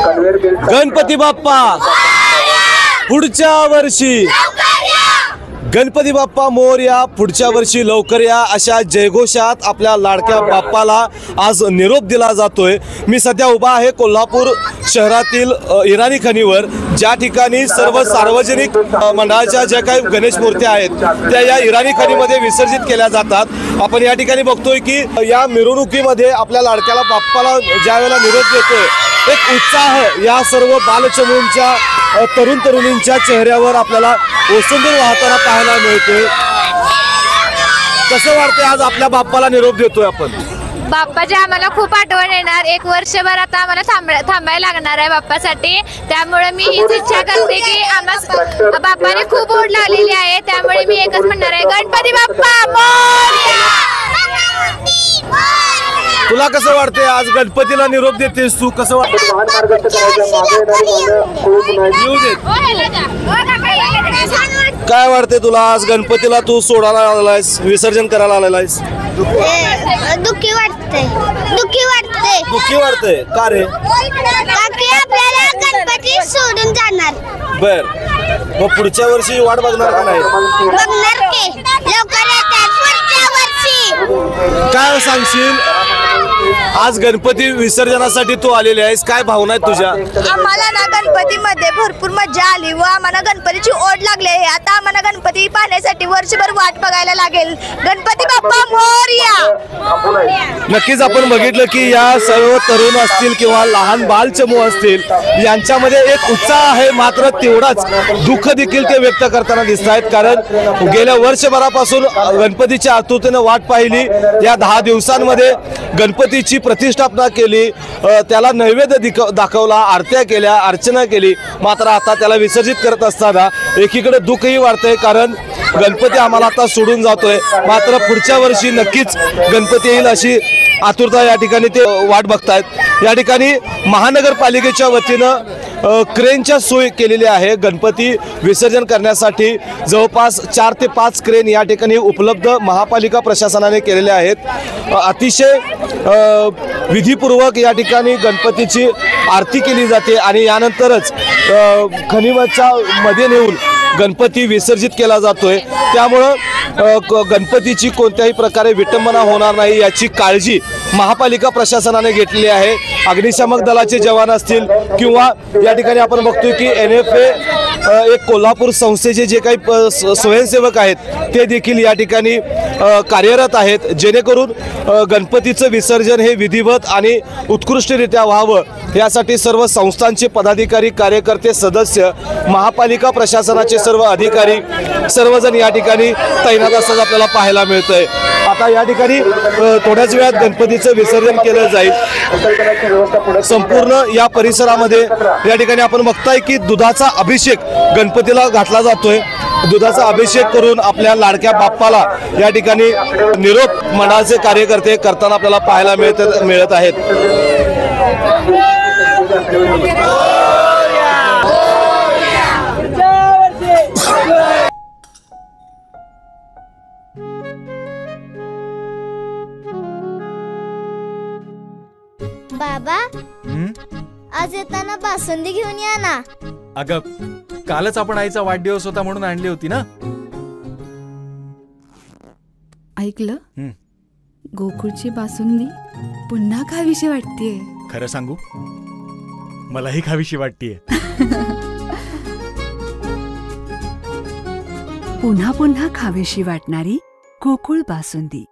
गणपती बाप्पा पुढच्या वर्षी, गणपती बाप्पा मोरया, पुढच्या वर्षी लवकर या, अशा जयघोषात आपल्या लाडक्या बाप्पाला आज निरोप दिला जातोय। मी सध्या उभा आहे कोल्हापूर शहरातील इराणी खणीवर, ज्या ठिकाणी सर्व सार्वजनिक मंडळाच्या ज्या काही गणेश मूर्त्या आहेत त्या या इराणी खणीमध्ये विसर्जित केल्या जातात। आपण या ठिकाणी बघतोय की या मिरवणुकीमध्ये आपल्या लाडक्याला बाप्पाला ज्या वेळेला निरोप देतोय, एक उत्साह या सर्व बालचमूंच्या तरुण तरुणींच्या चेहऱ्यावर आपल्याला ओसंडून वाहताना पाहायला मिळतोय। कसं वाटतंय आज आपल्या बाप्पाला निरोप देतोय आपण? बाप्पाची आम्हाला खूप आठवण येणार, एक वर्षभर आता आम्हाला थांबायला लागणार आहे बाप्पासाठी। त्यामुळे मी हीच इच्छा करते की आम्हाला बाप्पाने खूप ओढ लावलेली आहे, त्यामुळे मी एकच म्हणणार आहे, गणपती बाप्पा मोरया। तुला कसं वाटतंय आज गणपतीला निरोप देतेस तू? कसं वाटतं? काय वाटतंय तुला आज गणपतीला तू सोडायला आलेलायस, विसर्जन करायला आलेलायस? दुःखी वाटतंय, दुःखी वाटतंय। दुःखी वाटतंय का रे? आपल्याला गणपती सोडून जाणार। बर, मग पुढच्या वर्षी वाट बघणार का नाही? बघणार की, लवकर येतात पुढच्या वर्षी। काय सांगशील, आज गणपती विसर्जनासाठी तू आलेली आहेस, काय भावना आहेत तुझ्या? आम्हाला ना गणपतीमध्ये भरपूर मजा आली व आम्हाला गणपतीची ओढ लागली आहे। आता आम्हाला गणपती पाहण्यासाठी वर्षभर वाट बघायला लागेल। गणपती बाप्पा मोरया। नक्कीच आपण बघितलं की या सर्व तरुण असतील किंवा लहान बालचमू असतील, यांच्यामध्ये एक उत्साह आहे, मात्र तेवढाच दुःख देखील ते व्यक्त करताना दिसत आहेत। कारण गेल्या वर्षभरापासून गणपतीच्या आतुरतेने वाट पाहिली, या 10 दिवसांमध्ये गणपतीची प्रतिष्ठापना केली, त्याला नैवेद्य दाखवला, आरत्या केल्या, अर्चना केली, मात्र आता त्याला विसर्जित करत असताना एकीकडे दुःखही वाटतंय, कारण गणपती आम्हाला आता सोडून जातोय। मात्र पुढच्या वर्षी नक्कीच गणपती येईल अशी आतुरता या ठिकाणी ते वाट बघतायत। या ठिकाणी महानगरपालिकेच्या वतीनं क्रेनच्या सोय केलेली आहे। गणपती विसर्जन करण्यासाठी जवळपास 4 ते 5 क्रेन या ठिकाणी उपलब्ध महापालिका प्रशासनाने केलेले आहेत। अतिशय विधीपूर्वक या ठिकाणी गणपतीची आरती केली जाते आणि यानंतरच खणीच्या मध्ये नेऊन गणपती विसर्जित केला जातोय। त्यामुळं गणपतीची कोणत्याही प्रकारे विटंबना होणार नाही याची काळजी महापालिका प्रशासनाने घेतलेली आहे। अग्निशामक दलाचे जवान असतील किंवा या ठिकाणी आपण बघतोय की NFA एक कोल्हापूर संस्थेचे जे काही स्वयंसेवक आहेत ते देखील या ठिकाणी कार्यरत आहेत, जेणेकरून गणपतीचं विसर्जन हे विधिवत आणि उत्कृष्टरित्या व्हावं यासाठी सर्व संस्थांचे पदाधिकारी, कार्यकर्ते, सदस्य, महापालिका प्रशासनाचे सर्व अधिकारी सर्वजण या ठिकाणी तैनात असताना आपल्याला पाहायला मिळतंय। आता या ठिकाणी थोड्याच वेळात गणपतीचं विसर्जन केलं जाईल। संपूर्ण या परिसरामध्ये या ठिकाणी आपण बघताय की दुधाचा अभिषेक गणपतीला घातला जातोय। दुधाचा अभिषेक करून आपल्या लाडक्या बाप्पाला या ठिकाणी निरोप मंडळाचे कार्यकर्ते करताना आपल्याला पाहायला मिळत आहेत। बाबा, आज येताना बासुंदी घेऊन या ना। अगं, कालच आपण आईचा वाढदिवस होता म्हणून आणली होती ना। ऐकलं, गोकुळची बासुंदी पुन्हा खावीशी वाटतेय। खरं सांगू, मलाही खावीशी वाटतेय। पुन्हा पुन्हा खावीशी वाटणारी गोकुळ बासुंदी।